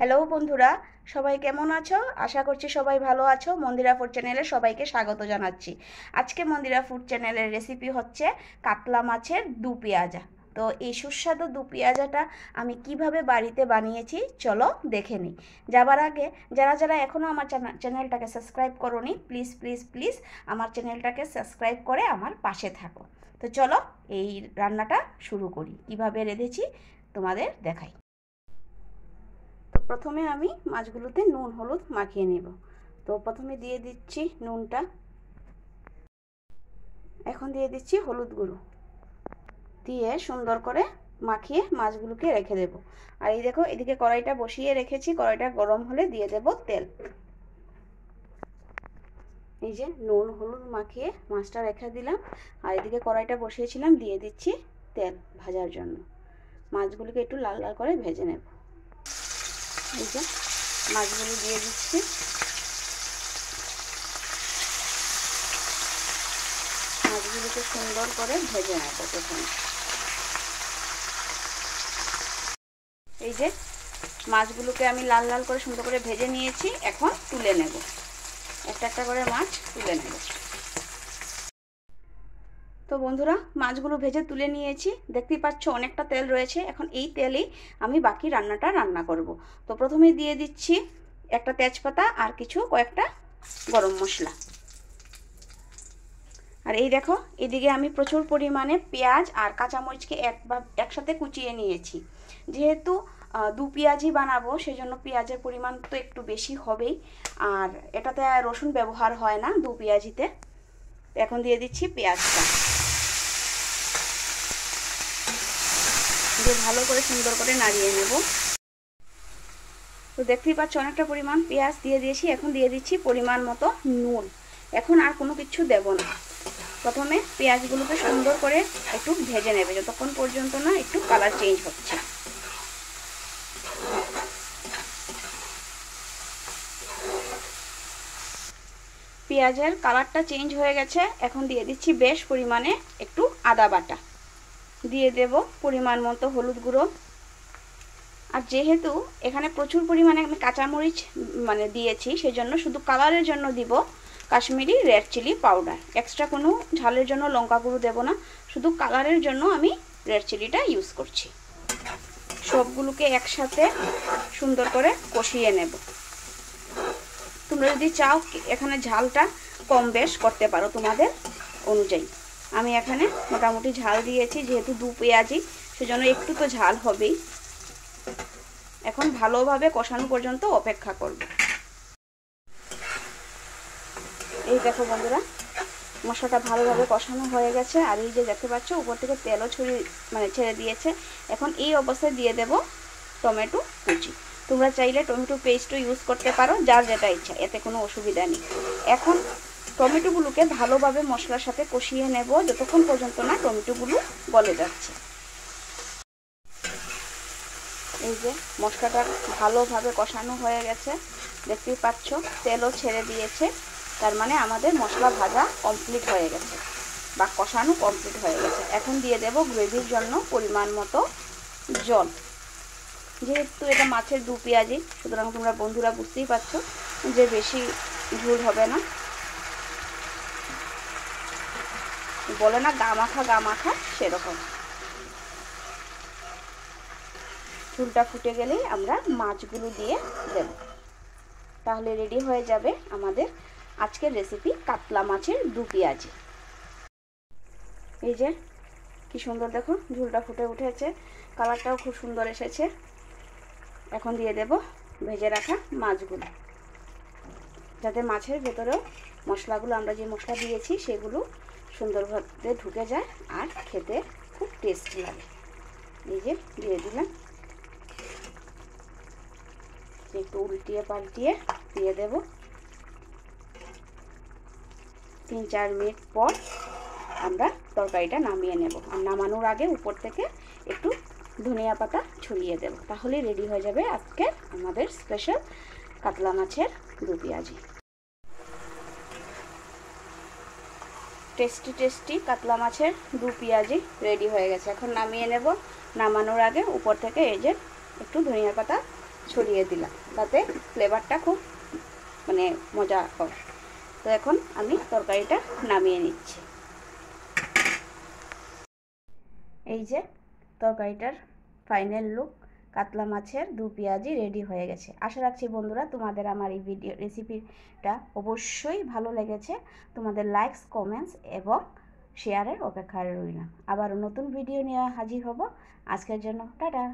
Hello বন্ধুরা, সবাই কেমন আছো? আশা করছি সবাই ভালো আছো। মন্দিরা ফুড চ্যানেলে সবাইকে স্বাগত জানাচ্ছি। আজকে মন্দিরা ফুড চ্যানেলের রেসিপি হচ্ছে কাতলা মাছের দু পেঁয়াজা। তো এই সুস্বাদু দু পেঁয়াজাটা আমি কিভাবে বাড়িতে বানিয়েছি চলো দেখে নিই। যাবার আগে যারা যারা এখনও আমার চ্যানেলটাকে সাবস্ক্রাইব করোনি, প্লিজ প্লিজ প্লিজ আমার চ্যানেলটাকে সাবস্ক্রাইব করে আমার পাশে থাকো। তো চলো এই রান্নাটা শুরু করি। কিভাবে রেঁধেছি তোমাদের দেখাই। তো প্রথমে আমি মাছগুলোতে নুন হলুদ মাখিয়ে নেব। তো প্রথমে দিয়ে দিচ্ছি নুনটা, এখন দিয়ে দিচ্ছি হলুদ গুঁড়ো, দিয়ে সুন্দর করে মাখিয়ে মাছগুলোকে রেখে দেব। আর এই দেখো, এদিকে কড়াইটা বসিয়ে রেখেছি, কড়াইটা গরম হলে দিয়ে দেব তেল। এই যে নুন হলুদ মাখিয়ে মাছটা রেখে দিলাম, আর এদিকে কড়াইটা বসিয়েছিলাম, দিয়ে দিচ্ছি তেল ভাজার জন্য। মাছগুলোকে একটু লাল লাল করে ভেজে নেব। এই যে মাছগুলো দিয়ে দিচ্ছি, মাছগুলোকে সুন্দর করে ভেজে নেব প্রথমে। এই যে মাছগুলোকে আমি লাল লাল করে সুন্দর করে ভেজে নিয়েছি, এখন তুলে নেব। একটা একটা করে মাছ তুলে নেব। তো বন্ধুরা, মাছগুলো ভেজে তুলে নিয়েছি, দেখতেই পাচ্ছ অনেকটা তেল রয়েছে। এখন এই তেলেই আমি বাকি রান্নাটা রান্না করব। তো প্রথমে দিয়ে দিচ্ছি একটা তেজপাতা আর কয়েকটা গরম মশলা। আর এই দেখো, এদিকে আমি প্রচুর পরিমাণে পেঁয়াজ আর কাঁচামরিচকে একসাথে কুচিয়ে নিয়েছি। যেহেতু দু পেঁয়াজই বানাবো, সেজন্য পেঁয়াজের পরিমাণ তো একটু বেশি হবেই। আর এটাতে রসুন ব্যবহার হয় না দু পেঁয়াজিতে। এখন দিয়ে দিচ্ছি পেঁয়াজটা, দিয়ে ভালো করে সুন্দর করে নাড়িয়ে নেব। তো দেখতেই পাচ্ছ অনেকটা পরিমাণ পেঁয়াজ দিয়ে দিয়েছি। এখন দিয়ে দিচ্ছি পরিমাণ মতো নুন। এখন আর কোনো কিছু দেব না। প্রথমে পেঁয়াজগুলোকে সুন্দর করে একটু ভেজে নেবে, যতক্ষণ পর্যন্ত না একটু কালার চেঞ্জ হচ্ছে। পেঁয়াজের কালারটা চেঞ্জ হয়ে গেছে, এখন দিয়ে দিচ্ছি বেশ পরিমাণে একটু আদা বাটা, দিয়ে দেব পরিমাণ মতো হলুদ গুঁড়ো। আর যেহেতু এখানে প্রচুর পরিমাণে আমি কাঁচামরিচ দিয়েছি, সেজন্য শুধু কালারের জন্য দিব Kashmiri red chilli powder. Extra কোনো ঝালের জন্য লঙ্কা গুঁড়ো দেব না, শুধু কালারের জন্য আমি রেড চিলিটা ইউজ করছি। সবগুলোকে একসাথে সুন্দর করে কষিয়ে নেব। তোমরা যদি চাও এখানে ঝালটা কম বেশ করতে পারো তোমাদের অনুযায়ী। আমি এখানে মোটামুটি ঝাল দিয়েছি, যেহেতু দু পেঁয়াজি সেজন্য একটু তো ঝাল হবেই। এখন ভালোভাবে কষানো পর্যন্ত অপেক্ষা করব। এই দেখো বন্ধুরা, মশলাটা ভালোভাবে কষানো হয়ে গেছে। আর এই যে দেখতে পাচ্ছ উপর থেকে তেলও ছেড়ে দিয়েছে। এখন এই অবস্থায় দিয়ে দেব টমেটো কুচি। তোমরা চাইলে টমেটো পেস্টও ইউজ করতে পারো, যার যেটা ইচ্ছা, এতে কোনো অসুবিধা নেই। এখন টমেটোগুলোকে ভালোভাবে মশলার সাথে কষিয়ে নেব, যতক্ষণ পর্যন্ত না টমেটোগুলো গলে যাচ্ছে। এই যে মশলাটা ভালোভাবে কষানো হয়ে গেছে, দেখতেই পাচ্ছ তেলও ছেড়ে দিয়েছে। তার মানে আমাদের মশলা ভাজা কমপ্লিট হয়ে গেছে বা কষানো কমপ্লিট হয়ে গেছে। এখন দিয়ে দেব গ্রেভির জন্য পরিমাণ মতো জল। যেহেতু এটা মাছের দু পেঁয়াজি, সুতরাং তোমরা বন্ধুরা বুঝতেই পারছো যে বেশি ঝোল হবে না। বলে না গা মাখা সেরকম। ঝোলটা ফুটে গেলেই আমরা মাছগুলো দিয়ে দেব, তাহলে রেডি হয়ে যাবে আমাদের আজকের রেসিপি কাতলা মাছের দু পেঁয়াজি। এই যে কি সুন্দর দেখো, ঝোলটা ফুটে উঠেছে, কালারটাও খুব সুন্দর এসেছে। এখন দিয়ে দেব ভেজে রাখা মাছগুলো, যাতে মাছের ভেতরেও মশলাগুলো, আমরা যে মশলা দিয়েছি সেগুলো সুন্দরভাবে ঢুকে যায় আর খেতে খুব টেস্টি লাগে। এই যে দিয়ে দিলাম, একটু উল্টিয়ে পাল্টিয়ে দিয়ে দেব। 3-4 মিনিট পর আমরা তরকারিটা নামিয়ে নেব। আর নামানোর আগে উপর থেকে একটু ধনিয়া পাতা ছড়িয়ে দেব, তাহলে রেডি হয়ে যাবে আজকে আমাদের স্পেশাল কাতলা মাছের দু পেঁয়াজি। টেস্টি টেস্টি কাতলা মাছের দু পেঁয়াজি রেডি হয়ে গেছে। এখন নামিয়ে নেব। নামানোর আগে উপর থেকে এই যে একটু ধনিয়া পাতা ছড়িয়ে দিলাম, তাতে ফ্লেভারটা খুব মানে মজা হয়। তো এখন আমি তরকারিটা নামিয়ে নিচ্ছি। এই যে তরকারিটার ফাইনাল লুক, কাতলা মাছের দু পেঁয়াজি রেডি হয়ে গেছে। আশা রাখছি বন্ধুরা তোমাদের আমার এই ভিডিও রেসিপিটা অবশ্যই ভালো লেগেছে। তোমাদের লাইকস, কমেন্টস এবং শেয়ারের অপেক্ষায় রইলাম। আবার নতুন ভিডিও নিয়ে হাজির হব। আজকের জন্য টাটা।